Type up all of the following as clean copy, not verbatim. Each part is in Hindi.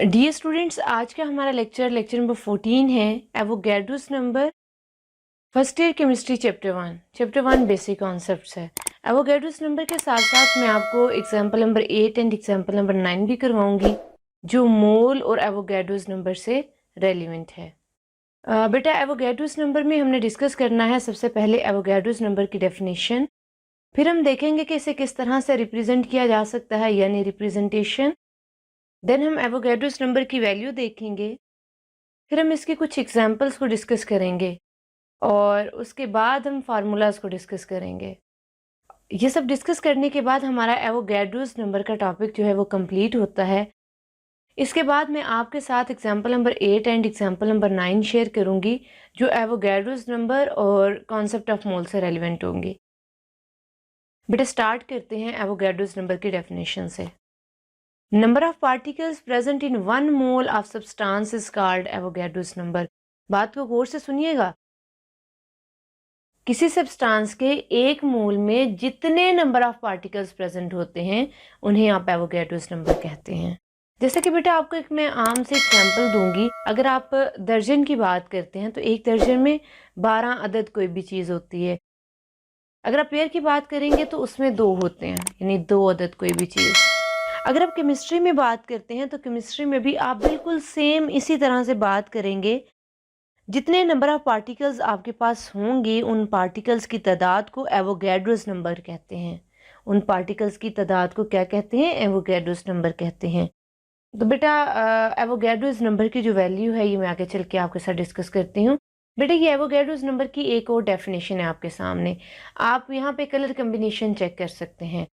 डियर स्टूडेंट्स, आज का हमारा लेक्चर नंबर 14 है। Avogadro's number, first year chemistry chapter one basic concepts है। एवोगैड्रोस नंबर के साथ साथ मैं आपको example number 8 and example number 9 भी करवाऊंगी जो मोल और एवोगैड्रोस नंबर से रेलिवेंट है। बेटा, एवोगैड्रोस नंबर में हमने डिस्कस करना है सबसे पहले एवोगैड्रोस नंबर की डेफिनेशन, फिर हम देखेंगे कि इसे किस तरह से रिप्रेजेंट किया जा सकता है यानी रिप्रेजेंटेशन। देन हम एवोगैड्रोस नंबर की वैल्यू देखेंगे, फिर हम इसके कुछ एग्जाम्पल्स को डिस्कस करेंगे और उसके बाद हम फार्मूलाज को डिस्कस करेंगे। ये सब डिस्कस करने के बाद हमारा एवोगैड्रोस नंबर का टॉपिक जो है वो कंप्लीट होता है। इसके बाद मैं आपके साथ example number 8 and example number 9 share करूंगी जो एवोगैड्रोस नंबर और कॉन्सेप्ट ऑफ मोल से रेलिवेंट होंगी। बेटा, स्टार्ट करते हैं एवोगैड्रोस नंबर की डेफिनेशन से। Number of particles present in 1 mole of substance is called Avogadro's number. बात को गौर से सुनिएगा। किसी सब्सटेंस के एक मोल में जितने नंबर ऑफ पार्टिकल्स प्रेजेंट होते हैं उन्हें आप एवोगैड्रोस नंबर कहते हैं। जैसे कि बेटा आपको एक मैं आम से एग्जांपल दूंगी। अगर आप दर्जन की बात करते हैं तो एक दर्जन में 12 अदद कोई भी चीज़ होती है। अगर आप पेयर की बात करेंगे तो उसमें 2 होते हैं, यानी 2 अदद कोई भी चीज़। अगर आप केमिस्ट्री में बात करते हैं तो केमिस्ट्री में भी आप बिल्कुल सेम इसी तरह से बात करेंगे। जितने नंबर ऑफ पार्टिकल्स आपके पास होंगे उन पार्टिकल्स की तादाद को एवोगैड्रोस नंबर कहते हैं। उन पार्टिकल्स की तादाद को क्या कहते हैं? एवोगैड्रोस नंबर कहते हैं। तो बेटा, एवोगैड्रोस नंबर की जो वैल्यू है ये मैं आगे चल के आपके साथ डिस्कस करती हूँ। बेटा, ये एवोगैड्रोस नंबर की एक और डेफिनेशन है आपके सामने। आप यहाँ पे कलर कम्बिनेशन चेक कर सकते हैं।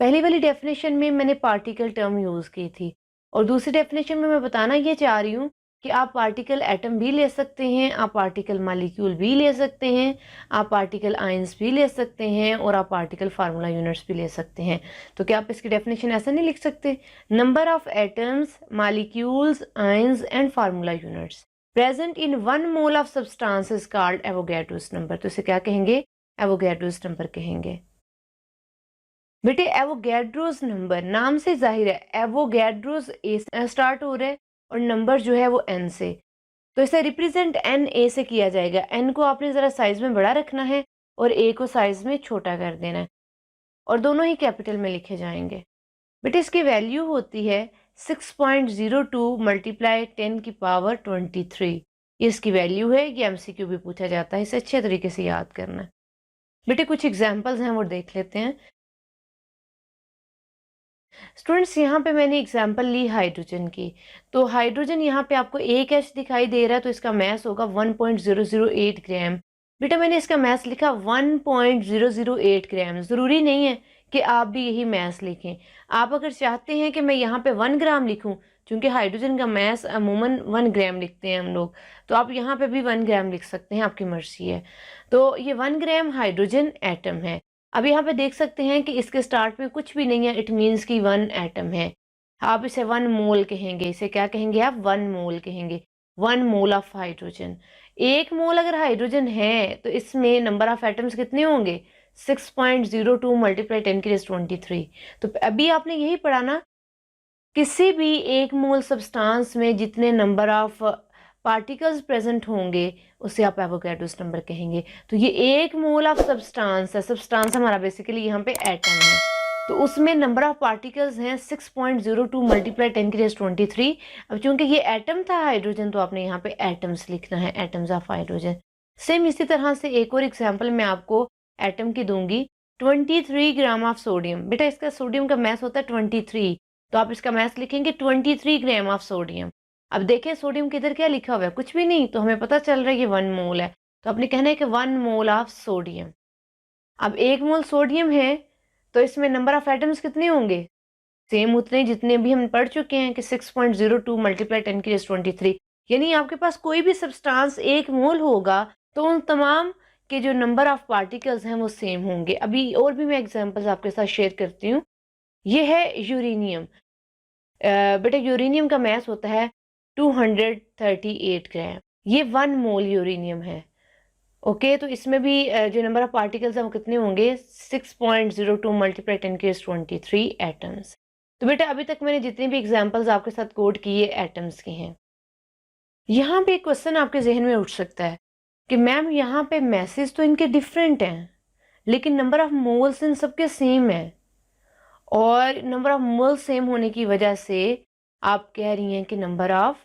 पहली वाली डेफिनेशन में मैंने पार्टिकल टर्म यूज़ की थी और दूसरी डेफिनेशन में मैं बताना ये चाह रही हूँ कि आप पार्टिकल एटम भी ले सकते हैं, आप पार्टिकल मालिक्यूल भी ले सकते हैं, आप पार्टिकल आयंस भी ले सकते हैं और आप पार्टिकल फार्मूला यूनिट्स भी ले सकते हैं। तो क्या आप इसकी डेफिनेशन ऐसा नहीं लिख सकते? Number of atoms, molecules, ions and formula units present in 1 mole of substance is called Avogadro's number. तो इसे क्या कहेंगे? एवोगैड्रोस नंबर कहेंगे। बेटे, एवोगैड्रोस नंबर नाम से जाहिर है, एवोगैड्रोस ए से स्टार्ट हो रहा है और नंबर जो है वो एन से, तो इसे रिप्रेजेंट एन ए से किया जाएगा। एन को आपने ज़रा साइज में बड़ा रखना है और ए को साइज में छोटा कर देना है और दोनों ही कैपिटल में लिखे जाएंगे। बेटे, इसकी वैल्यू होती है 6.02 मल्टीप्लाई 10 की पावर 23। ये इसकी वैल्यू है। ये एमसीक्यू भी पूछा जाता है, इसे अच्छे तरीके से याद करना है। बेटे, कुछ एग्जाम्पल्स हैं वो देख लेते हैं। स्टूडेंट्स, यहाँ पे मैंने एग्जांपल ली हाइड्रोजन की। तो हाइड्रोजन यहाँ पे आपको एक एच दिखाई दे रहा है तो इसका मैस होगा 1.008 ग्राम। बेटा, मैंने इसका मैस लिखा 1.008 ग्राम। ज़रूरी नहीं है कि आप भी यही मैस लिखें। आप अगर चाहते हैं कि मैं यहाँ पे 1 ग्राम लिखूँ, क्योंकि हाइड्रोजन का मैस अमूमन 1 ग्राम लिखते हैं हम लोग, तो आप यहाँ पे भी 1 ग्राम लिख सकते हैं, आपकी मर्जी है। तो ये 1 ग्राम हाइड्रोजन एटम है। अब यहाँ पे देख सकते हैं कि इसके स्टार्ट में कुछ भी नहीं है, इट मीन्स कि 1 एटम है। आप इसे 1 मोल कहेंगे। इसे क्या कहेंगे? आप 1 मोल कहेंगे। 1 मोल ऑफ हाइड्रोजन। 1 मोल अगर हाइड्रोजन है तो इसमें नंबर ऑफ एटम्स कितने होंगे? 6.02 मल्टीप्लाई 10 की रेज़ 23। तो अभी आपने यही पढ़ा ना, किसी भी 1 मोल सब्सटेंस में जितने नंबर ऑफ पार्टिकल्स प्रेजेंट होंगे उसे आप एवोगैड्रोस नंबर कहेंगे। तो ये 1 मोल ऑफ सब्सटेंस है। सब्सटेंस हमारा बेसिकली यहाँ पे एटम है, तो उसमें नंबर ऑफ पार्टिकल्स हैं 6.02 मल्टीप्लाई 10 की रेज़ 23। अब चूंकि ये एटम था हाइड्रोजन तो आपने यहाँ पे एटम्स लिखना है, एटम्स ऑफ हाइड्रोजन। सेम इसी तरह से एक और एग्जाम्पल मैं आपको एटम की दूंगी। 23 ग्राम ऑफ सोडियम। बेटा, इसका सोडियम का मैस होता है 23, तो आप इसका मैस लिखेंगे 23 ग्राम ऑफ सोडियम। अब देखें सोडियम किधर क्या लिखा हुआ है? कुछ भी नहीं, तो हमें पता चल रहा है ये 1 मोल है, तो आपने कहना है कि 1 मोल ऑफ सोडियम। अब 1 मोल सोडियम है तो इसमें नंबर ऑफ एटम्स कितने होंगे? सेम उतने जितने भी हम पढ़ चुके हैं कि 6.02 मल्टीप्लाई 10 की रेज़ 23। यानी आपके पास कोई भी सब्सटेंस 1 मोल होगा तो उन तमाम के जो नंबर ऑफ पार्टिकल्स हैं वो सेम होंगे। अभी और भी मैं एग्जांपल्स आपके साथ शेयर करती हूँ। ये है यूरेनियम। बेटा, यूरेनियम का मैस होता है 238 ग्राम। ये 1 मोल यूरेनियम है। ओके, तो इसमें भी जो नंबर ऑफ पार्टिकल्स हैं वो कितने होंगे? 6.02 मल्टीप्लाई 10 की रेज़ 23 एटम्स। तो बेटा अभी तक मैंने जितनी भी एग्जांपल्स आपके साथ कोट किए एटम्स की हैं। यहाँ पे एक क्वेश्चन आपके जहन में उठ सकता है कि मैम यहाँ पे मैसेज तो इनके डिफरेंट हैं, लेकिन नंबर ऑफ मोल्स इन सबके सेम है, और नंबर ऑफ मोल्स सेम होने की वजह से आप कह रही हैं कि नंबर ऑफ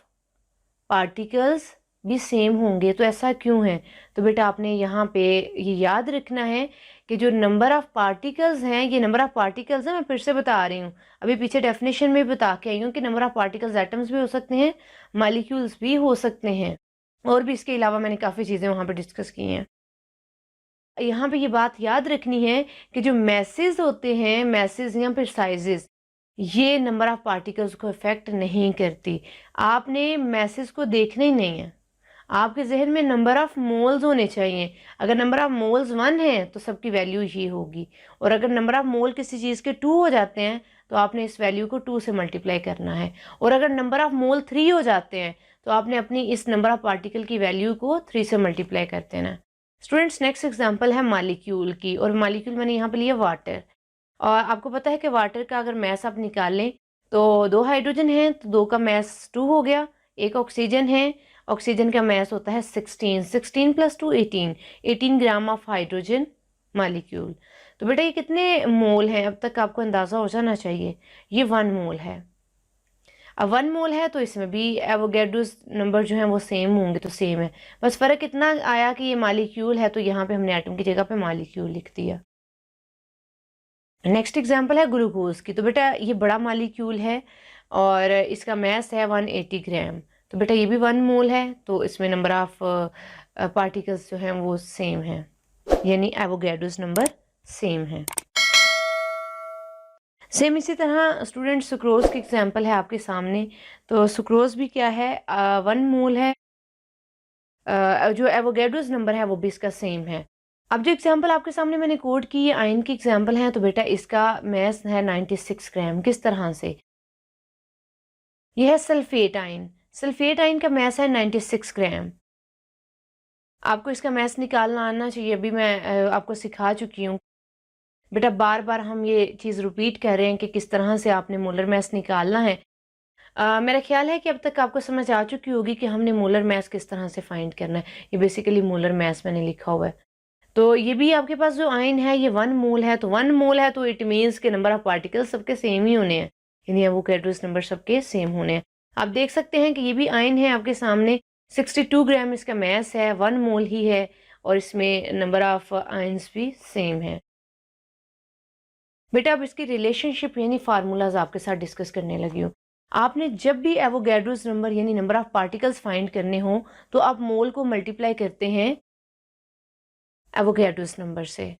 पार्टिकल्स भी सेम होंगे, तो ऐसा क्यों है? तो बेटा आपने यहाँ पे ये याद रखना है कि जो नंबर ऑफ पार्टिकल्स हैं, ये नंबर ऑफ पार्टिकल्स हैं, मैं फिर से बता रही हूँ, अभी पीछे डेफिनेशन में बता के आई हूँ कि नंबर ऑफ पार्टिकल्स एटम्स भी हो सकते हैं, मॉलिक्यूल्स भी हो सकते हैं, और भी इसके अलावा मैंने काफ़ी चीज़ें वहाँ पर डिस्कस की हैं। यहाँ पे ये बात याद रखनी है कि जो मैसेज होते हैं, मैसेज या फिर साइजेस, ये नंबर ऑफ पार्टिकल्स को इफेक्ट नहीं करती। आपने मैसेज को देखना ही नहीं है, आपके जहन में नंबर ऑफ मोल्स होने चाहिए। अगर नंबर ऑफ मोल्स 1 है तो सबकी वैल्यू ये होगी, और अगर नंबर ऑफ मोल किसी चीज़ के 2 हो जाते हैं तो आपने इस वैल्यू को 2 से मल्टीप्लाई करना है, और अगर नंबर ऑफ मोल 3 हो जाते हैं तो आपने अपनी इस नंबर ऑफ पार्टिकल की वैल्यू को 3 से मल्टीप्लाई कर देना है। स्टूडेंट्स नेक्स्ट एग्जांपल है मॉलिक्यूल की, और मॉलिक्यूल मैंने यहाँ पे लिया वाटर। और आपको पता है कि वाटर का अगर मैस आप निकालें तो 2 हाइड्रोजन हैं तो 2 का मैस 2 हो गया, एक ऑक्सीजन है, ऑक्सीजन का मैस होता है 16, 16 plus 2 18, 18 gram of hydrogen molecule. तो बेटा ये कितने मोल हैं? अब तक आपको अंदाज़ा हो जाना चाहिए, ये 1 मोल है। अब 1 मोल है तो इसमें भी एवोगैड्रोस नंबर जो है वो सेम होंगे, तो सेम है, बस फ़र्क इतना आया कि ये मॉलिक्यूल है तो यहाँ पे हमने एटम की जगह पे मॉलिक्यूल लिख दिया। नेक्स्ट एग्जांपल है ग्लूकोज की। तो बेटा ये बड़ा मॉलिक्यूल है और इसका मैस है 180 ग्राम, तो बेटा ये भी 1 मोल है, तो इसमें नंबर ऑफ पार्टिकल्स जो हैं वो सेम है, यानी एवोगैड्रोस नंबर सेम है। सेम इसी तरह स्टूडेंट सुक्रोज की एग्जांपल है आपके सामने। तो सुक्रोज भी क्या है, 1 मोल है, जो एवोगैड्रोस नंबर है वो भी इसका सेम है। अब जो एग्जांपल आपके सामने मैंने कोड की ये आयन की एग्जांपल है, तो बेटा इसका मैस है 96 ग्राम। किस तरह से? यह है सल्फेट आयन, सल्फेट आयन का मैस है 96 ग्राम। आपको इसका मैस निकालना आना चाहिए, अभी मैं आपको सिखा चुकी हूँ। बेटा बार बार हम ये चीज़ रिपीट कर रहे हैं कि किस तरह से आपने मोलर मैस निकालना है। मेरा ख्याल है कि अब तक आपको समझ आ चुकी होगी कि हमने मोलर मैस किस तरह से फाइंड करना है। ये बेसिकली मोलर मैस मैंने लिखा हुआ है। तो ये भी आपके पास जो आयन है ये 1 मोल है, तो 1 मोल है तो इट मीन्स के नंबर ऑफ पार्टिकल्स सबके सेम ही होने हैं, यानी एवोगैड्रोस नंबर सबके सेम होने हैं। आप देख सकते हैं कि ये भी आयन है आपके सामने, 62 ग्राम इसका मैस है, 1 मोल ही है, और इसमें नंबर ऑफ आयन्स भी सेम है। बेटा अब इसकी रिलेशनशिप यानी फार्मूलाज आपके साथ डिस्कस करने लगी हूँ। आपने जब भी एवोगैड्रोस नंबर यानी नंबर ऑफ पार्टिकल्स फाइंड करने हो तो आप मोल को मल्टीप्लाई करते हैं एवोगैड्रोस नंबर से।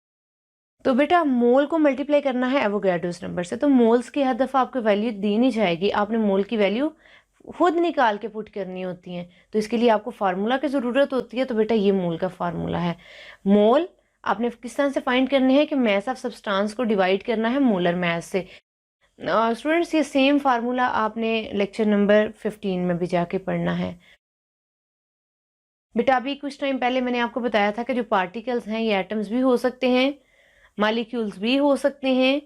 तो बेटा मोल को मल्टीप्लाई करना है एवोगैड्रोस नंबर से, तो मोल्स की हर दफ़ा आपको वैल्यू दी नहीं जाएगी, आपने मोल की वैल्यू खुद निकाल के पुट करनी होती है। तो इसके लिए आपको फार्मूला की ज़रूरत होती है, तो बेटा ये मोल का फार्मूला है। मोल आपने किस तरह से फाइंड करने हैं कि मैस ऑफ सब्सटेंस को डिवाइड करना है मोलर मैस से। स्टूडेंट्स ये सेम फार्मूला आपने लेक्चर नंबर 15 में भी जाके पढ़ना है। बेटा अभी कुछ टाइम पहले मैंने आपको बताया था कि जो पार्टिकल्स हैं ये एटम्स भी हो सकते हैं, मॉलिक्यूल्स भी हो सकते हैं,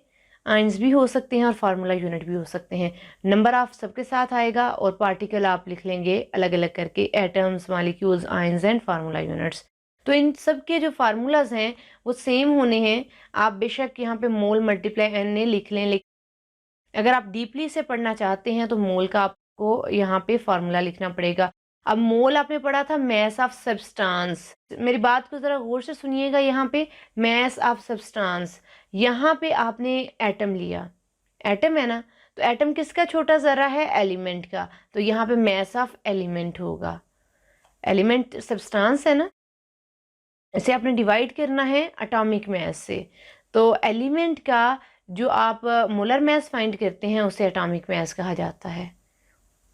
आयंस भी हो सकते हैं, और फार्मूला यूनिट भी हो सकते हैं। नंबर ऑफ सबके साथ आएगा और पार्टिकल आप लिख लेंगे अलग अलग करके, atoms, molecules, ions and formula units. तो इन सब के जो फार्मूलाज हैं वो सेम होने हैं। आप बेशक यहाँ पे मोल मल्टीप्लाई एन ए लिख लें, लेकिन अगर आप डीपली से पढ़ना चाहते हैं तो मोल का आपको यहाँ पे फार्मूला लिखना पड़ेगा। अब मोल आपने पढ़ा था मैस ऑफ सब्सटेंस, मेरी बात को जरा गौर से सुनिएगा। यहाँ पे मैस ऑफ सब्सटेंस, यहाँ पे आपने एटम लिया, एटम है ना, तो एटम किसका छोटा ज़रा है? एलिमेंट का, तो यहाँ पे मैस ऑफ एलिमेंट होगा। एलिमेंट सब्सटेंस है ना, इसे आपने डिवाइड करना है एटॉमिक मैस से। तो एलिमेंट का जो आप मोलर मैस फाइंड करते हैं उसे एटॉमिक मैस कहा जाता है।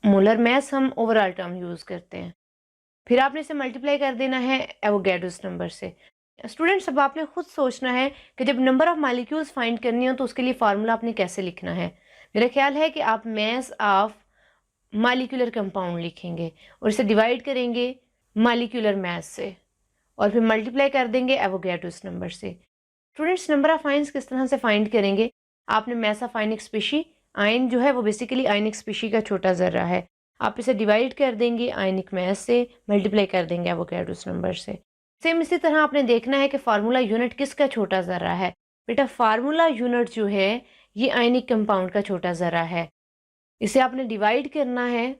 मोलर मैस हम ओवरऑल टर्म यूज़ करते हैं। फिर आपने इसे मल्टीप्लाई कर देना है एवोगैड्रोस नंबर से। स्टूडेंट्स अब आपने खुद सोचना है कि जब नंबर ऑफ मॉलिक्यूल्स फाइंड करनी हो तो उसके लिए फार्मूला आपने कैसे लिखना है। मेरा ख्याल है कि आप मैस ऑफ मॉलिक्यूलर कंपाउंड लिखेंगे और इसे डिवाइड करेंगे मॉलिक्यूलर मैस से, और फिर मल्टीप्लाई कर देंगे एवोगैड्रोस नंबर से। स्टूडेंट्स नंबर ऑफ आयंस किस तरह से फाइंड करेंगे? आपने mass of ionic species ion जो है वो बेसिकली आयनिक स्पीशी का छोटा ज़र्रा है। आप इसे डिवाइड कर देंगे आयनिक मैस से, मल्टीप्लाई कर देंगे एवोगैड्रोस नंबर से। सेम इसी तरह आपने देखना है कि फार्मूला यूनिट किसका छोटा ज़र्रा है। बेटा फार्मूला यूनिट जो है ये आयनिक कंपाउंड का छोटा ज़र्रा है। इसे आपने डिवाइड करना है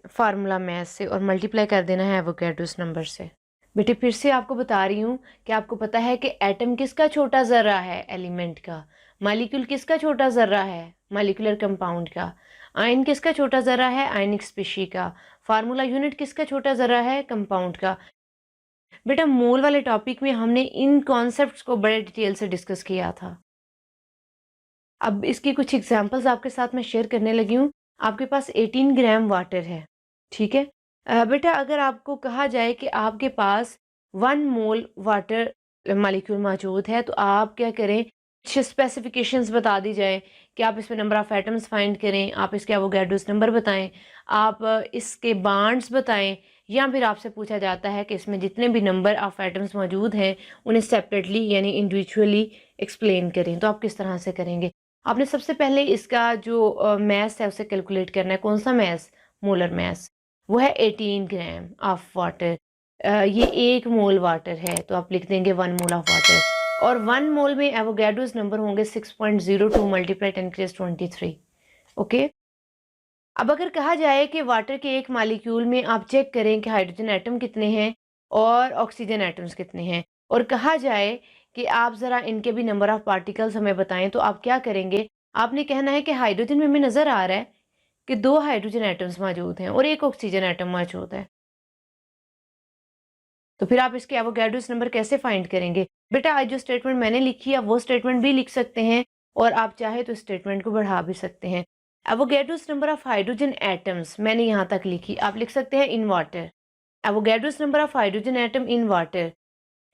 फार्मूला मैथ से और मल्टीप्लाई कर देना है एवोगैड्रोस नंबर से। बेटे फिर से आपको बता रही हूँ कि आपको पता है कि एटम किसका छोटा ज़र्रा है, एलिमेंट का। मॉलिक्यूल किसका छोटा ज़र्रा है, मॉलिक्यूलर कंपाउंड का। आयन किसका छोटा ज़र्रा है, आयनिक स्पीशी का। फार्मूला यूनिट किसका छोटा ज़र्रा है, कंपाउंड का। बेटा मोल वाले टॉपिक में हमने इन कॉन्सेप्ट्स को बड़े डिटेल से डिस्कस किया था। अब इसकी कुछ एग्जांपल्स आपके साथ मैं शेयर करने लगी हूँ। आपके पास 18 ग्राम वाटर है, ठीक है। बेटा अगर आपको कहा जाए कि आपके पास 1 मोल वाटर मॉलिक्यूल मौजूद है, तो आप क्या करें, कुछ स्पेसिफिकेशंस बता दी जाए कि आप इसमें नंबर ऑफ़ एटम्स फाइंड करें, आप इसके एवोगैड्रोस नंबर बताएं, आप इसके बॉन्ड्स बताएं, या फिर आपसे पूछा जाता है कि इसमें जितने भी नंबर ऑफ़ एटम्स मौजूद हैं उन्हें सेपरेटली यानी इंडिविजुअली एक्सप्लेन करें। तो आप किस तरह से करेंगे? आपने सबसे पहले इसका जो मैस है उसे कैलकुलेट करना है। कौन सा मैस? Molar mass. वो है 18 ग्राम ऑफ वाटर। ये 1 मोल वाटर है, तो आप लिख देंगे 1 मोल ऑफ वाटर। और 1 मोल में एवोगैड्रोस नंबर होंगे 6.02 मल्टीप्लाई 10⁻23। ओके। अब अगर कहा जाए कि वाटर के एक मॉलिक्यूल में आप चेक करें कि हाइड्रोजन एटम कितने हैं और ऑक्सीजन एटम्स कितने हैं, और कहा जाए कि आप ज़रा इनके भी नंबर ऑफ़ पार्टिकल्स हमें बताएं, तो आप क्या करेंगे? आपने कहना है कि हाइड्रोजन में हमें नज़र आ रहा है कि 2 हाइड्रोजन एटम्स मौजूद हैं और 1 ऑक्सीजन एटम मौजूद है। तो फिर आप इसके एवोगैड्रोस नंबर कैसे फाइंड करेंगे? बेटा आज जो स्टेटमेंट मैंने लिखी है वो स्टेटमेंट भी लिख सकते हैं, और आप चाहे तो स्टेटमेंट को बढ़ा भी सकते हैं। Avogadro's number of hydrogen atoms मैंने यहाँ तक लिखी, आप लिख सकते हैं in water. Avogadro's number of hydrogen atom in water.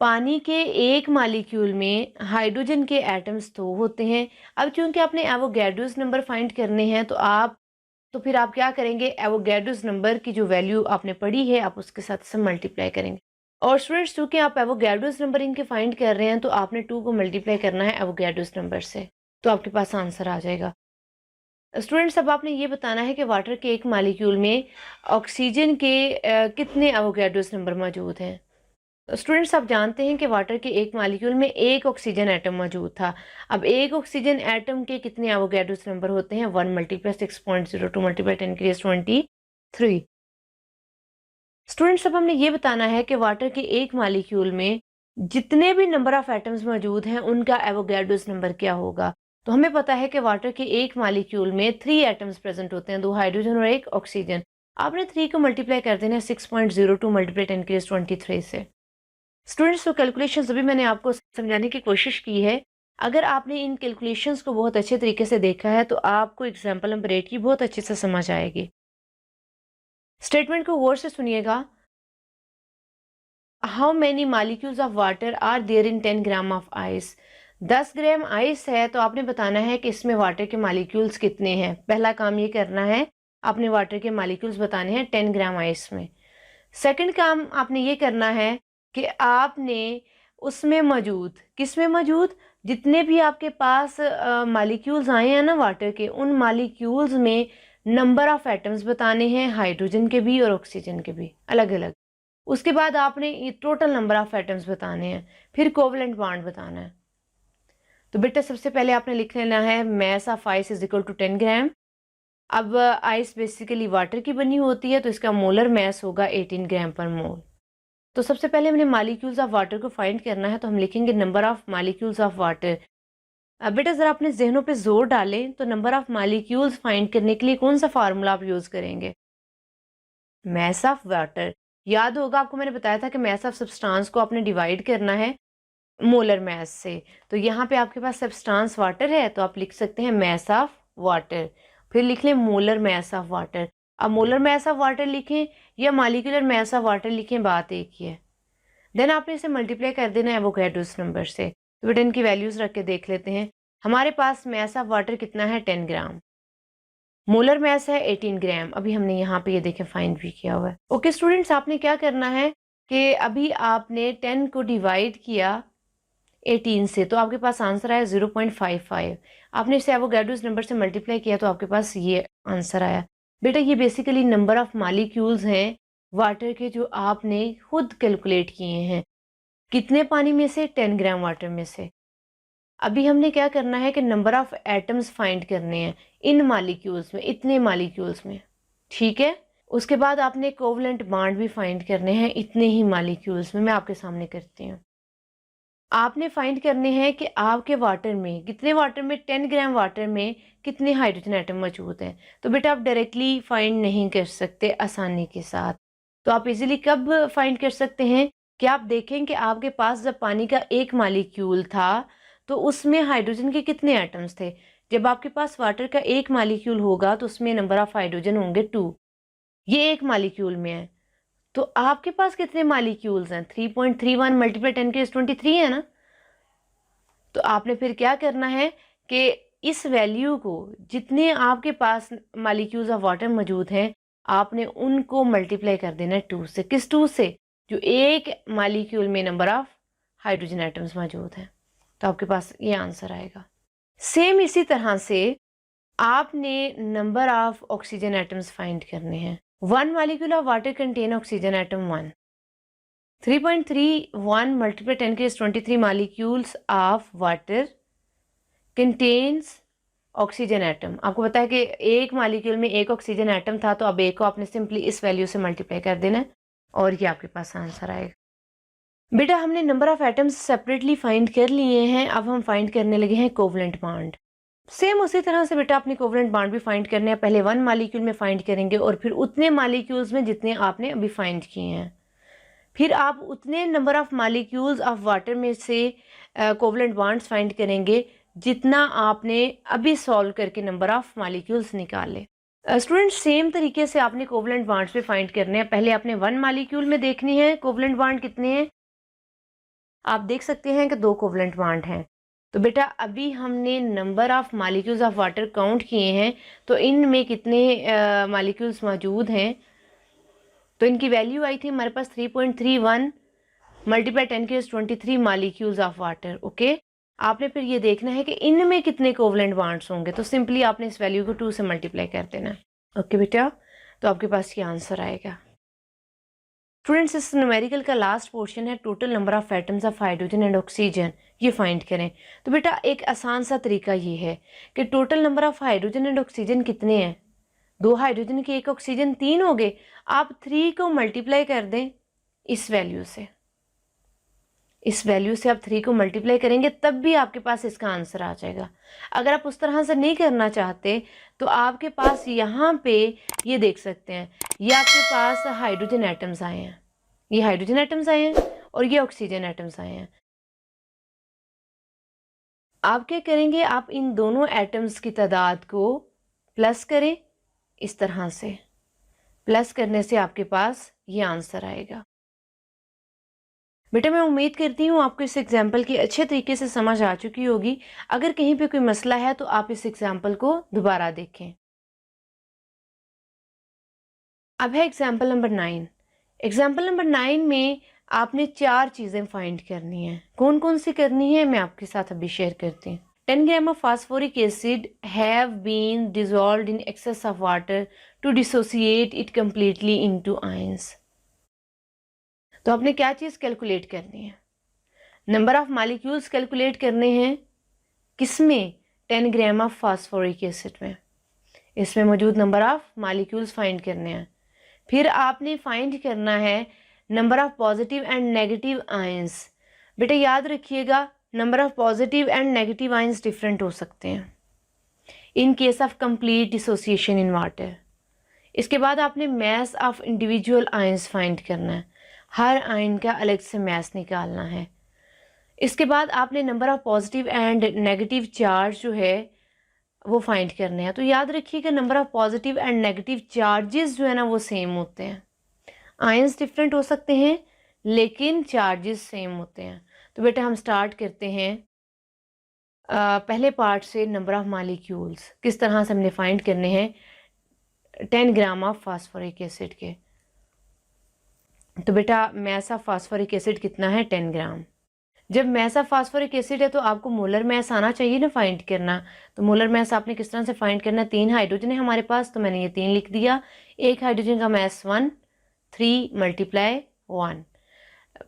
पानी के एक मॉलिक्यूल में हाइड्रोजन के एटम्स 2 होते हैं। अब चूंकि आपने एवोगैड्रोस नंबर फाइंड करने हैं, तो फिर आप क्या करेंगे, एवोगैड्रोस नंबर की जो वैल्यू आपने पढ़ी है आप उसके साथ इसे मल्टीप्लाई करेंगे। और स्टूडेंट्स चूंकि आप एवोगैड्रोस नंबर इनके फाइंड कर रहे हैं, तो आपने 2 को मल्टीप्लाई करना है एवोगैड्रोस नंबर से, तो आपके पास आंसर आ जाएगा। स्टूडेंट्स अब आपने ये बताना है कि वाटर के एक मॉलिक्यूल में ऑक्सीजन के कितने एवोगैड्रोस नंबर मौजूद हैं। स्टूडेंट्स आप जानते हैं कि वाटर के एक मॉलिक्यूल में 1 ऑक्सीजन एटम मौजूद था। अब 1 ऑक्सीजन एटम के कितने एवोगैड्रोस नंबर होते हैं? 1 मल्टीप्लाई 6.02 मल्टीप्लाई 10⁻23। स्टूडेंट्स अब हमने ये बताना है कि वाटर के एक मॉलिक्यूल में जितने भी नंबर ऑफ एटम्स मौजूद हैं उनका एवोगैड्रोस नंबर क्या होगा। तो हमें पता है कि वाटर के एक मॉलिक्यूल में 3 एटम्स प्रेजेंट होते हैं, 2 हाइड्रोजन और 1 ऑक्सीजन। आपने 3 को मल्टीप्लाई कर देना है 6.02 मल्टीप्लाई 10⁻23 से। स्टूडेंट्स तो कैलकुलेशंस अभी मैंने आपको समझाने की कोशिश की है। अगर आपने इन कैलकुलेशंस को बहुत अच्छे तरीके से देखा है, तो आपको एग्जाम्पल नंबर 8 की बहुत अच्छे से समझ आएगी। स्टेटमेंट को गौर से सुनिएगा। How many molecules of water are there in 10 gram of ice. 10 gram ice है, तो आपने बताना है कि इसमें वाटर के मॉलिक्यूल्स कितने हैं। पहला काम ये करना है, आपने वाटर के मॉलिक्यूल्स बताने हैं 10 ग्राम आइस में। सेकंड काम आपने ये करना है कि आपने उसमें मौजूद, किसमें मौजूद, जितने भी आपके पास मॉलिक्यूल्स आए हैं ना वाटर के, उन मॉलिक्यूल्स में नंबर ऑफ एटम्स बताने हैं, हाइड्रोजन के भी और ऑक्सीजन के भी अलग अलग। उसके बाद आपने ये टोटल नंबर ऑफ एटम्स बताने हैं, फिर कोवलेंट बॉन्ड बताना है। तो बेटा सबसे पहले आपने लिख लेना है mass of ice is equal to 10 gram. अब आइस बेसिकली वाटर की बनी होती है, तो इसका मोलर मैस होगा 18 ग्राम पर मोल। तो सबसे पहले हमने मॉलिक्यूल्स ऑफ वाटर को फाइंड करना है, तो हम लिखेंगे number of molecules of water. अब बेटा ज़रा अपने जहनों पे जोर डालें, तो नंबर ऑफ मॉलिक्यूल्स फाइंड करने के लिए कौन सा फार्मूला आप यूज़ करेंगे? Mass of water. याद होगा आपको मैंने बताया था कि मैस ऑफ सब्सटेंस को आपने डिवाइड करना है मोलर मैस से। तो यहाँ पे आपके पास सब्सटेंस वाटर है, तो आप लिख सकते हैं मैस ऑफ वाटर। फिर लिख लें मोलर मैस ऑफ वाटर। अब मोलर मैस ऑफ वाटर लिखें या मॉलिक्यूलर मैस ऑफ वाटर लिखें, बात एक ही है। देन आपने इसे मल्टीप्लाई कर देना है एवोगैड्रोस नंबर से। तो बेटा इनकी वैल्यूज रख के देख लेते हैं। हमारे पास मैस ऑफ वाटर कितना है? 10 ग्राम। मोलर मैस है 18 ग्राम। अभी हमने यहाँ पे ये देखें फाइंड भी किया हुआ है। ओके स्टूडेंट्स, आपने क्या करना है कि अभी आपने 10 को डिवाइड किया 18 से, तो आपके पास आंसर आया 0.55। आपने इसे एवोगाड्रोस नंबर से मल्टीप्लाई किया तो आपके पास ये आंसर आया। बेटा ये बेसिकली नंबर ऑफ मॉलिक्यूल्स हैं वाटर के जो आपने खुद कैलकुलेट किए हैं। कितने पानी में से? 10 ग्राम वाटर में से। अभी हमने क्या करना है कि नंबर ऑफ एटम्स फाइंड करने हैं इन मॉलिक्यूल्स में, इतने मॉलिक्यूल्स में, ठीक है। उसके बाद आपने कोवलेंट बॉन्ड भी फाइंड करने हैं इतने ही मॉलिक्यूल्स में। मैं आपके सामने करती हूँ। आपने फाइंड करने हैं कि आपके वाटर में कितने, वाटर में 10 ग्राम वाटर में कितने हाइड्रोजन एटम मौजूद हैं। तो बेटा आप डायरेक्टली फाइंड नहीं कर सकते आसानी के साथ। तो आप इजीली कब फाइंड कर सकते हैं कि आप देखें कि आपके पास जब पानी का एक मॉलिक्यूल था तो उसमें हाइड्रोजन के कितने एटम्स थे। जब आपके पास वाटर का एक मॉलिक्यूल होगा तो उसमें नंबर ऑफ हाइड्रोजन होंगे 2। ये एक मॉलिक्यूल में है, तो आपके पास कितने मॉलिक्यूल्स हैं? 3.31 मल्टीप्लाई 10⁻23 है ना। तो आपने फिर क्या करना है कि इस वैल्यू को, जितने आपके पास मॉलिक्यूल्स ऑफ वाटर मौजूद हैं, आपने उनको मल्टीप्लाई कर देना है 2 से। किस 2 से? जो एक मॉलिक्यूल में नंबर ऑफ हाइड्रोजन एटम्स मौजूद हैं। तो आपके पास ये आंसर आएगा। सेम इसी तरह से आपने number of oxygen atoms find करने हैं। 1 molecule of water contain oxygen atom 1। 3.31 multiply 10⁻23 molecules of water contains oxygen atom. आपको पता है कि एक मॉलिक्यूल में एक ऑक्सीजन एटम था, तो अब एक को आपने सिंपली इस वैल्यू से मल्टीप्लाई कर देना है और ये आपके पास आंसर आएगा। बेटा हमने number of atoms separately find कर लिए हैं, अब हम फाइंड करने लगे हैं कोवलेंट बॉन्ड। सेम उसी तरह से बेटा अपनी कोवलेंट बॉन्ड भी फाइंड करने हैं। पहले 1 मॉलिक्यूल में फाइंड करेंगे और फिर उतने मॉलिक्यूल्स में जितने आपने अभी फाइंड किए हैं। फिर आप उतने number of molecules of water में से कोवलेंट बॉन्ड्स फाइंड करेंगे जितना आपने अभी सॉल्व करके नंबर ऑफ मॉलिक्यूल्स निकाले। स्टूडेंट सेम तरीके से आपने कोवलेंट बॉन्ड्स भी फाइंड करने हैं। पहले आपने 1 मॉलिक्यूल में देखनी है कोवलेंट बॉन्ड कितने हैं। आप देख सकते हैं कि 2 कोवलेंट बॉन्ड हैं। तो बेटा अभी हमने number of molecules of water count किए हैं, तो इनमें कितने मॉलिक्यूल्स मौजूद हैं। तो इनकी वैल्यू आई थी हमारे पास 3.31 multiply 10⁻23 molecules of water. Okay, आपने फिर ये देखना है कि इनमें कितने कोवलेंट बॉन्ड्स होंगे। तो सिंपली आपने इस वैल्यू को 2 से मल्टीप्लाई कर देना। ओके बेटा, तो आपके पास ये आंसर आएगा। स्टूडेंट्स इस न्यूमेरिकल का लास्ट पोर्शन है total number of atoms of hydrogen and oxygen, ये फाइंड करें। तो बेटा एक आसान सा तरीका ये है कि total number of hydrogen and oxygen कितने हैं। 2 हाइड्रोजन के 1 ऑक्सीजन 3 हो गए। आप 3 को मल्टीप्लाई कर दें इस वैल्यू से। इस वैल्यू से आप 3 को मल्टीप्लाई करेंगे तब भी आपके पास इसका आंसर आ जाएगा। अगर आप उस तरह से नहीं करना चाहते तो आपके पास यहाँ पे ये देख सकते हैं, ये आपके पास हाइड्रोजन एटम्स आए हैं, ये हाइड्रोजन एटम्स आए हैं और ये ऑक्सीजन एटम्स आए हैं। आप क्या करेंगे, आप इन दोनों एटम्स की तादाद को प्लस करें। इस तरह से प्लस करने से आपके पास ये आंसर आएगा। बेटा मैं उम्मीद करती हूँ आपको इस एग्जाम्पल की अच्छे तरीके से समझ आ चुकी होगी। अगर कहीं पे कोई मसला है तो आप इस एग्जाम्पल को दोबारा देखें। अब है एग्जाम्पल नंबर 9। एग्जाम्पल नंबर 9 में आपने 4 चीज़ें फाइंड करनी है। कौन कौन सी करनी है मैं आपके साथ अभी शेयर करती हूँ। 10 gram of phosphoric acid have been dissolved in excess of water to dissociate it completely into ions. तो आपने क्या चीज़ कैलकुलेट करनी है, नंबर ऑफ मॉलिक्यूल्स कैलकुलेट करने हैं। किसमें? 10 ग्राम ऑफ फास्फोरिक एसिड में। इसमें मौजूद नंबर ऑफ मॉलिक्यूल्स फाइंड करने हैं। फिर आपने फाइंड करना है number of positive and negative ions. बेटा याद रखिएगा number of positive and negative ions different हो सकते हैं in case of complete dissociation in water. इसके बाद आपने mass of individual ions find करना है, हर आयन का अलग से मैस निकालना है। इसके बाद आपने number of positive and negative charge जो है वो फाइंड करने हैं। तो याद रखिएगा number of positive and negative charges जो है ना वो सेम होते हैं। आयंस डिफरेंट हो सकते हैं लेकिन चार्जेस सेम होते हैं। तो बेटा हम स्टार्ट करते हैं पहले पार्ट से, नंबर ऑफ मॉलिक्यूल्स किस तरह से हमने फाइंड करने हैं 10 ग्राम ऑफ फास्फोरिक एसिड के। तो बेटा मैस ऑफ फास्फोरिक एसिड कितना है 10 ग्राम। जब मैस ऑफ फास्फोरिक एसिड है तो आपको मोलर मैस आना चाहिए ना फाइंड करना। तो मोलर मैस आपने किस तरह से फाइंड करना है, 3 हाइड्रोजन है हमारे पास तो मैंने ये 3 लिख दिया। एक हाइड्रोजन का मैस 1, 3 मल्टीप्लाई 1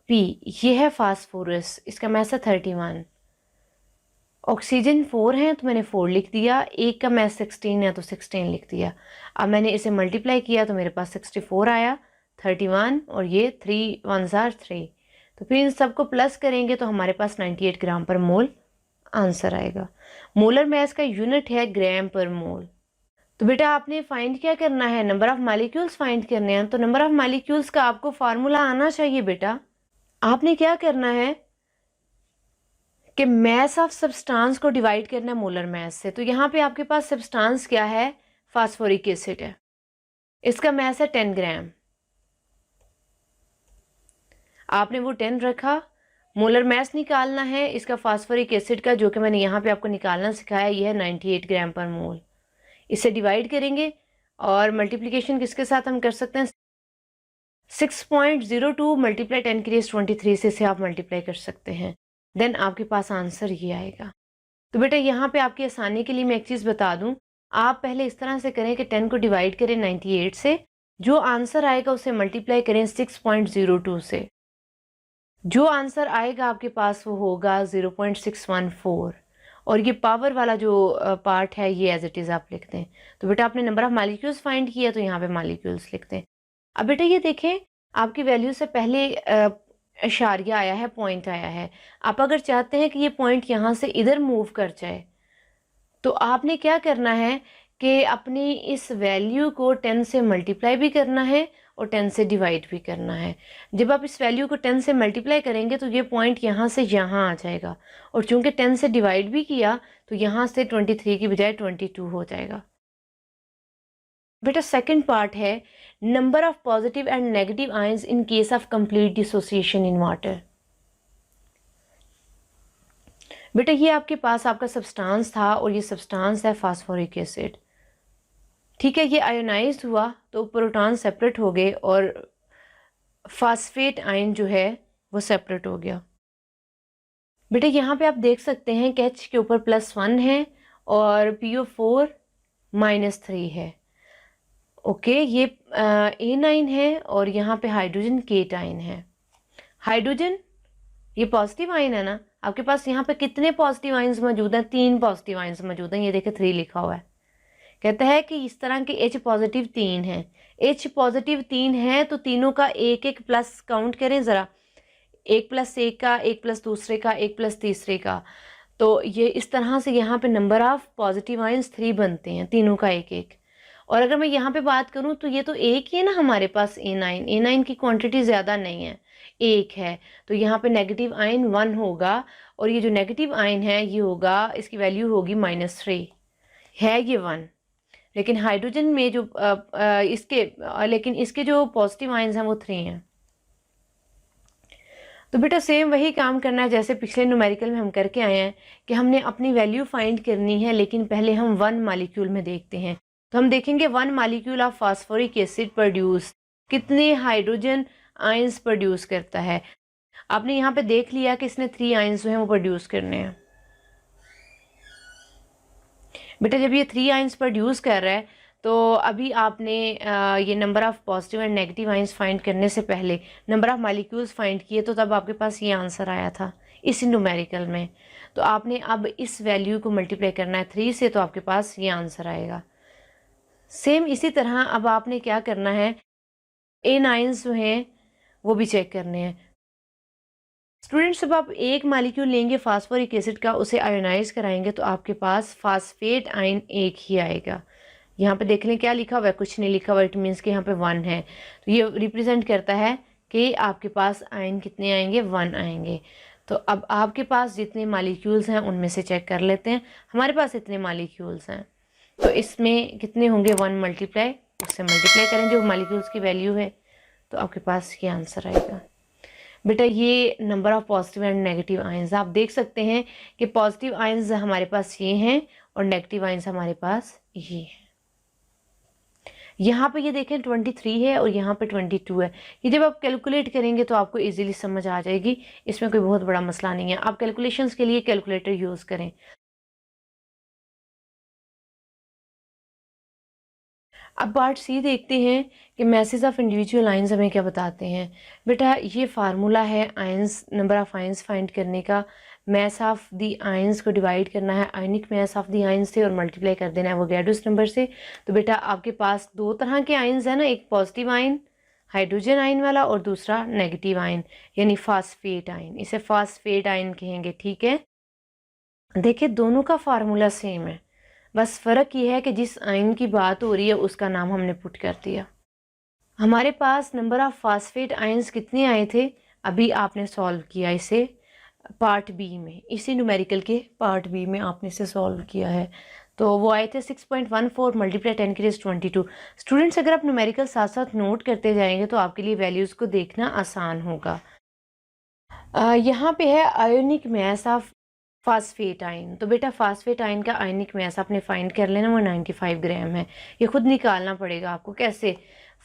पी, ये है फास्फोरस, इसका मैस है 31। ऑक्सीजन 4 है तो मैंने 4 लिख दिया, एक का मैस 16 है तो 16 लिख दिया। अब मैंने इसे मल्टीप्लाई किया तो मेरे पास 64 आया, 31 और ये 3 1s are 3। तो फिर इन सबको प्लस करेंगे तो हमारे पास 98 ग्राम पर मोल आंसर आएगा। मोलर मैस का यूनिट है ग्राम पर मोल। तो बेटा आपने फाइंड क्या करना है, नंबर ऑफ मॉलिक्यूल्स फाइंड करने हैं। तो नंबर ऑफ मॉलिक्यूल्स का आपको फार्मूला आना चाहिए बेटा। आपने क्या करना है कि मैस ऑफ सब्सटेंस को डिवाइड करना है मोलर मैस से। तो यहाँ पे आपके पास सब्सटेंस क्या है, फास्फोरिक एसिड है, इसका मैस है 10 ग्राम। आपने वो 10 रखा, मोलर मैस निकालना है इसका फास्फोरिक एसिड का, जो कि मैंने यहाँ पे आपको निकालना सिखाया, ये है 98 ग्राम पर मोल। इसे डिवाइड करेंगे और मल्टीप्लिकेशन किसके साथ हम कर सकते हैं, 6.02 मल्टीप्लाई 10⁻23 से इसे आप मल्टीप्लाई कर सकते हैं। देन आपके पास आंसर ये आएगा। तो बेटा यहाँ पे आपकी आसानी के लिए मैं एक चीज़ बता दूँ, आप पहले इस तरह से करें कि 10 को डिवाइड करें 98 से, जो आंसर आएगा उसे मल्टीप्लाई करें 6.02 से, जो आंसर आएगा आपके पास वो होगा 0.614। और ये पावर वाला जो पार्ट है ये एज इट इज़ आप लिखते हैं। तो बेटा आपने नंबर ऑफ मॉलिक्यूल्स फाइंड किया तो यहाँ पे मॉलिक्यूल्स लिखते हैं। अब बेटा ये देखें, आपकी वैल्यू से पहले इशारिया आया है, पॉइंट आया है। आप अगर चाहते हैं कि ये पॉइंट यहाँ से इधर मूव कर जाए तो आपने क्या करना है कि अपनी इस वैल्यू को 10 से मल्टीप्लाई भी करना है और 10 से डिवाइड भी करना है। जब आप इस वैल्यू को 10 से मल्टीप्लाई करेंगे तो ये पॉइंट यहाँ से यहाँ आ जाएगा, और चूंकि 10 से डिवाइड भी किया तो यहाँ से 23 की बजाय 22 हो जाएगा। बेटा सेकंड पार्ट है number of positive and negative ions in case of complete dissociation in water. बेटा ये आपके पास आपका सब्सटेंस था और ये सब्सटेंस है फास्फोरिक एसिड, ठीक है। ये आयोनाइज्ड हुआ तो प्रोटॉन सेपरेट हो गए और फास्फेट आयन जो है वो सेपरेट हो गया। बेटा यहाँ पे आप देख सकते हैं कि H के ऊपर +1 है और PO4 -3 है। ओके, ये A9 है और यहाँ पे हाइड्रोजन केटाइन है। हाइड्रोजन ये पॉजिटिव आयन है ना, आपके पास यहाँ पे कितने पॉजिटिव आयन्स मौजूद हैं, 3 पॉजिटिव आयन्स मौजूद हैं। ये देखिए 3 लिखा हुआ है। कहता है कि इस तरह के H पॉजिटिव 3 हैं, H पॉजिटिव 3 है तो तीनों का एक एक प्लस काउंट करें ज़रा, 1+1 का, 1+ दूसरे का, 1+ तीसरे का। तो ये इस तरह से यहाँ पे नंबर ऑफ पॉजिटिव आयन्स 3 बनते हैं, तीनों का एक एक। और अगर मैं यहाँ पे बात करूँ तो ये तो एक ही है ना हमारे पास A9 की क्वांटिटी ज़्यादा नहीं है, एक है। तो यहाँ पे नेगेटिव आयन 1 होगा और ये जो नेगेटिव आयन है ये होगा, इसकी वैल्यू होगी -3, है ये 1। लेकिन हाइड्रोजन में जो इसके जो पॉजिटिव आयन्स हैं वो 3 हैं। तो बेटा सेम वही काम करना है जैसे पिछले न्यूमेरिकल में हम करके आए हैं कि हमने अपनी वैल्यू फाइंड करनी है, लेकिन पहले हम 1 मॉलिक्यूल में देखते हैं। तो हम देखेंगे 1 molecule of phosphoric acid produce कितने हाइड्रोजन आयंस प्रोड्यूस करता है। आपने यहाँ पे देख लिया कि इसने 3 आयंस जो हैं वो प्रोड्यूस करने हैं। बेटा जब ये 3 आयंस प्रोड्यूस कर रहा है तो अभी आपने ये number of positive and negative ions find करने से पहले नंबर ऑफ मॉलिक्यूल्स फाइंड किए, तो तब आपके पास ये आंसर आया था इस न्यूमेरिकल में। तो आपने अब इस वैल्यू को मल्टीप्लाई करना है 3 से, तो आपके पास ये आंसर आएगा। सेम इसी तरह अब आपने क्या करना है, A9 जो हैं वो भी चेक करने हैं। स्टूडेंट्स जब आप एक मॉलिक्यूल लेंगे फास्फोरिक एसिड का, उसे आयोनाइज कराएंगे तो आपके पास फास्फेट आयन एक ही आएगा। यहाँ पे देख लें क्या लिखा हुआ है, कुछ नहीं लिखा हुआ, इट मीन्स कि यहाँ पे 1 है। तो ये रिप्रेजेंट करता है कि आपके पास आयन कितने आएंगे, 1 आएंगे। तो अब आपके पास जितने मॉलिक्यूल्स हैं उनमें से चेक कर लेते हैं। हमारे पास इतने मॉलिक्यूल्स हैं तो इसमें कितने होंगे, 1 मल्टीप्लाई, उससे मल्टीप्लाई करें जो मॉलिक्यूल्स की वैल्यू है, तो आपके पास ये आंसर आएगा। बेटा ये number of positive and negative ions आप देख सकते हैं कि पॉजिटिव आयंस हमारे पास ये हैं और नेगेटिव आयंस हमारे पास ये हैं। यहाँ पे ये देखें 23 है और यहाँ पे 22 है। ये जब आप कैलकुलेट करेंगे तो आपको इजीली समझ आ जाएगी, इसमें कोई बहुत बड़ा मसला नहीं है। आप कैलकुलेशंस के लिए कैलकुलेटर यूज़ करें। अब पार्ट सी देखते हैं कि मैसेज ऑफ इंडिविजुअल आयंस हमें क्या बताते हैं। बेटा ये फार्मूला है ions, number of ions find करने का। मैस ऑफ दी आयंस को डिवाइड करना है आयनिक मैस ऑफ दी आयंस से और मल्टीप्लाई कर देना है वोगैड्रोस नंबर से। तो बेटा आपके पास दो तरह के आयंस है ना, एक पॉजिटिव आयन हाइड्रोजन आयन वाला और दूसरा नेगेटिव आयन यानी फास्फेट आयन। इसे फास्फेट आयन कहेंगे, ठीक है। देखिए दोनों का फार्मूला सेम है, बस फ़र्क ये है कि जिस आयन की बात हो रही है उसका नाम हमने पुट कर दिया। हमारे पास नंबर ऑफ फास्फेट आयंस कितने आए थे, अभी आपने सॉल्व किया इसे पार्ट बी में, इसी न्यूमेरिकल के पार्ट बी में आपने इसे सॉल्व किया है। तो वो आए थे 6.14 मल्टीप्लाई 10⁻²2। स्टूडेंट्स अगर आप न्यूमेरिकल साथ साथ नोट करते जाएंगे तो आपके लिए वैल्यूज़ को देखना आसान होगा। यहाँ पे है ionic mass of phosphate ion. तो बेटा फास्फेट आयन का आयनिक मैस आपने फाइंड कर लेना, वो 95 ग्राम है। ये खुद निकालना पड़ेगा आपको। कैसे?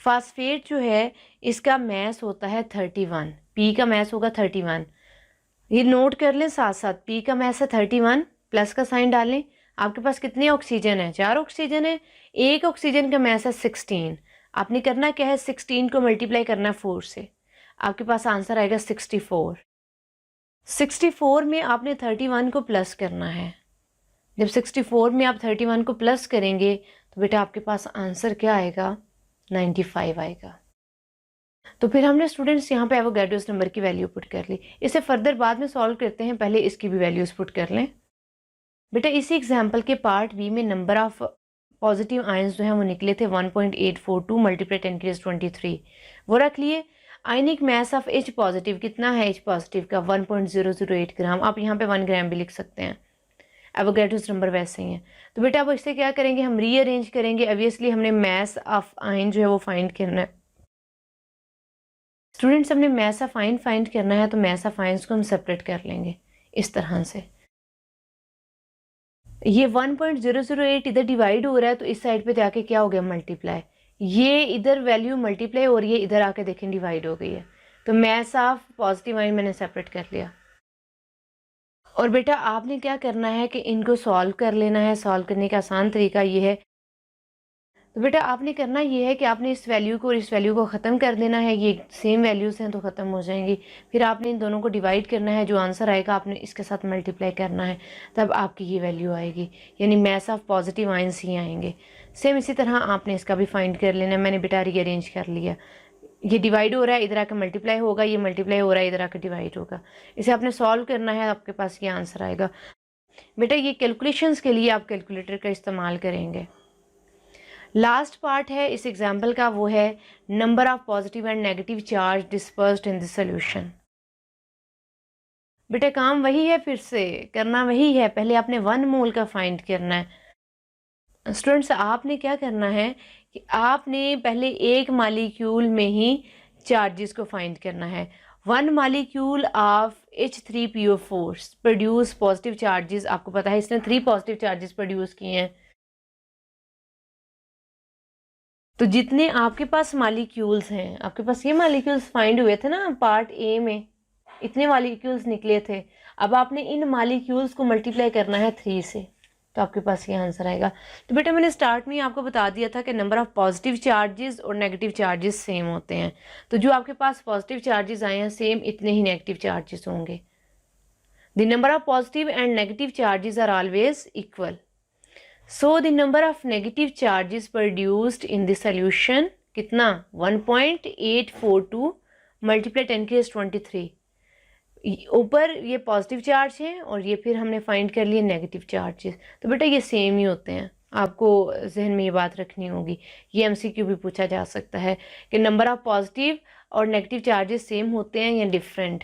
फास्फेट जो है इसका मैस होता है 31, पी का मैस होगा 31। ये नोट कर लें साथ साथ, पी का मैस है 31, प्लस का साइन डालें। आपके पास कितने ऑक्सीजन है? 4 ऑक्सीजन है। एक ऑक्सीजन का मैस है 16। आपने करना क्या है, 16 को मल्टीप्लाई करना है 4 से, आपके पास आंसर आएगा 64। 64 में आपने 31 को प्लस करना है। जब 64 में आप 31 को प्लस करेंगे तो बेटा आपके पास आंसर क्या आएगा, 95 आएगा। तो फिर हमने स्टूडेंट्स यहाँ पे एवोगैड्रोस नंबर की वैल्यू पुट कर ली। इसे फर्दर बाद में सॉल्व करते हैं, पहले इसकी भी वैल्यूज पुट कर लें। बेटा इसी एग्जाम्पल के पार्ट बी में नंबर ऑफ पॉजिटिव आयंस जो हैं वो निकले थे 1.842 मल्टीप्लाई 10⁻23। वो रख लिए। आयनिक मैस ऑफ H पॉजिटिव कितना है? H पॉजिटिव का 1.008 ग्राम। आप यहाँ पे 1 ग्राम भी लिख सकते हैं, एवोगैड्रोस नंबर वैसे ही है। तो बेटा अब इससे क्या करेंगे, हम रीअरेंज करेंगे। ऑब्वियसली हमने मैस ऑफ आयन जो है वो फाइंड करना है। स्टूडेंट्स हमने मैस ऑफ आयन फाइंड करना है तो मैस ऑफ आयंस को हम सेपरेट कर लेंगे इस तरह से। ये 1.008 इधर डिवाइड हो रहा है तो इस साइड पे जाके क्या हो गया, मल्टीप्लाई। ये इधर वैल्यू मल्टीप्लाई हो रही है, इधर आके देखें डिवाइड हो गई है। तो मैस ऑफ पॉजिटिव आयन मैंने सेपरेट कर लिया। और बेटा आपने क्या करना है कि इनको सॉल्व कर लेना है। सॉल्व करने का आसान तरीका ये है, तो बेटा आपने करना ये है कि आपने इस वैल्यू को और इस वैल्यू को ख़त्म कर देना है। ये सेम वैल्यूज़ हैं तो ख़त्म हो जाएंगी। फिर आपने इन दोनों को डिवाइड करना है, जो आंसर आएगा आपने इसके साथ मल्टीप्लाई करना है, तब आपकी ये वैल्यू आएगी, यानी मैस ऑफ पॉजिटिव आयंस ही आएंगे। सेम इसी तरह आपने इसका भी फाइंड कर लेना है। मैंने बेटा रीअरेंज कर लिया। ये डिवाइड हो रहा है, इधर आकर मल्टीप्लाई होगा, ये मल्टीप्लाई हो रहा है, इधर आकर डिवाइड होगा। इसे आपने सॉल्व करना है, आपके पास ये आंसर आएगा। बेटा ये कैलकुलेशंस के लिए आप कैलकुलेटर का इस्तेमाल करेंगे। लास्ट पार्ट है इस एग्जाम्पल का, वो है number of positive and negative charge dispersed in the solution. बेटा काम वही है, फिर से करना वही है। पहले आपने 1 मोल का फाइंड करना है। स्टूडेंट्स आपने क्या करना है कि आपने पहले एक मालिक्यूल में ही चार्जेस को फाइंड करना है। 1 molecule of H3PO4 produce positive charges. आपको पता है इसने 3 पॉजिटिव चार्जेस प्रोड्यूस किए हैं। तो जितने आपके पास मालिक्यूल्स हैं, आपके पास ये मालिक्यूल्स फाइंड हुए थे ना पार्ट ए में, इतने मालिक्यूल्स निकले थे। अब आपने इन मालिक्यूल्स को मल्टीप्लाई करना है 3 से, तो आपके पास ये आंसर आएगा। तो बेटा मैंने स्टार्ट में ही आपको बता दिया था कि नंबर ऑफ पॉजिटिव चार्जेस और नेगेटिव चार्जेस सेम होते हैं। तो जो आपके पास पॉजिटिव चार्जेस आए हैं सेम इतने ही नेगेटिव चार्जेस होंगे। The number of positive and negative charges are always equal. So the number of negative charges produced in the solution कितना, 1.842 मल्टीप्लाई 10⁻23। ऊपर ये पॉजिटिव चार्ज है और ये फिर हमने फाइंड कर लिए नेगेटिव चार्जेस। तो बेटा ये सेम ही होते हैं, आपको जहन में ये बात रखनी होगी। ये एमसीक्यू भी पूछा जा सकता है कि नंबर ऑफ पॉजिटिव और नेगेटिव चार्जेस सेम होते हैं या डिफरेंट।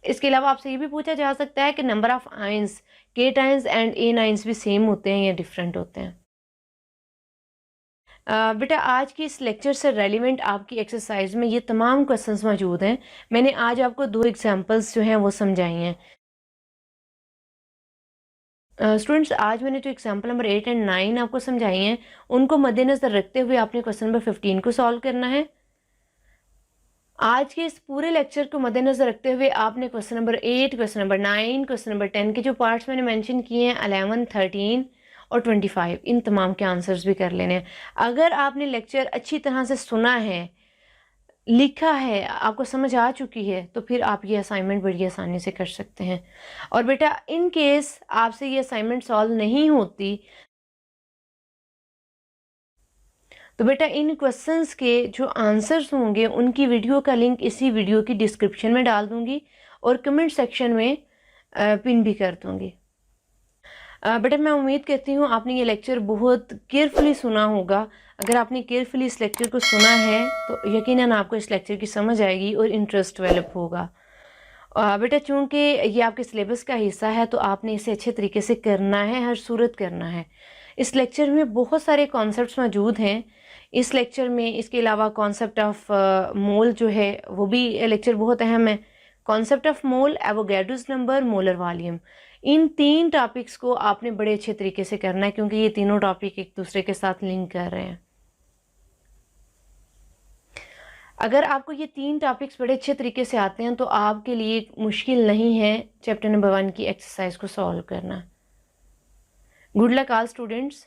इसके अलावा आपसे ये भी पूछा जा सकता है कि number of ions cations and anions भी सेम होते हैं या डिफरेंट होते हैं। बेटा आज की इस लेक्चर से रेलिवेंट आपकी एक्सरसाइज में ये तमाम क्वेश्चंस मौजूद हैं। मैंने आज आपको 2 एग्जांपल्स जो हैं वो समझाई हैं। स्टूडेंट्स आज मैंने जो एग्जांपल नंबर 8 एंड 9 आपको समझाई हैं, उनको मद्देनज़र रखते हुए आपने क्वेश्चन नंबर 15 को सॉल्व करना है। आज के इस पूरे लेक्चर को मद्देनज़र रखते हुए आपने question number 8, question number 9, question number 10 के जो पार्ट्स मैंने मेंशन किए हैं 11, 13 और 25, इन तमाम के आंसर्स भी कर लेने हैं। अगर आपने लेक्चर अच्छी तरह से सुना है, लिखा है, आपको समझ आ चुकी है, तो फिर आप ये असाइनमेंट बड़ी आसानी से कर सकते हैं। और बेटा इन केस आपसे ये असाइनमेंट सॉल्व नहीं होती, तो बेटा इन क्वेश्चंस के जो आंसर्स होंगे उनकी वीडियो का लिंक इसी वीडियो की डिस्क्रिप्शन में डाल दूंगी और कमेंट सेक्शन में पिन भी कर दूंगी। बेटा मैं उम्मीद करती हूँ आपने ये लेक्चर बहुत केयरफुली सुना होगा। अगर आपने केयरफुली इस लेक्चर को सुना है तो यकीनन आपको इस लेक्चर की समझ आएगी और इंटरेस्ट डेवलप होगा। बेटा चूँकि ये आपके सिलेबस का हिस्सा है तो आपने इसे अच्छे तरीके से करना है, हर सूरत करना है। इस लेक्चर में बहुत सारे कॉन्सेप्ट्स मौजूद हैं। इस लेक्चर में इसके अलावा कॉन्सेप्ट ऑफ मोल जो है वो भी लेक्चर बहुत अहम है। Concept of mole, Avogadro's number, molar volume, in 3 topics को आपने बड़े अच्छे तरीके से करना है क्योंकि ये तीनों टॉपिक एक दूसरे के साथ लिंक कर रहे हैं। अगर आपको ये 3 टॉपिक्स बड़े अच्छे तरीके से आते हैं तो आपके लिए मुश्किल नहीं है चैप्टर नंबर 1 की एक्सरसाइज को सॉल्व करना। Good luck all students.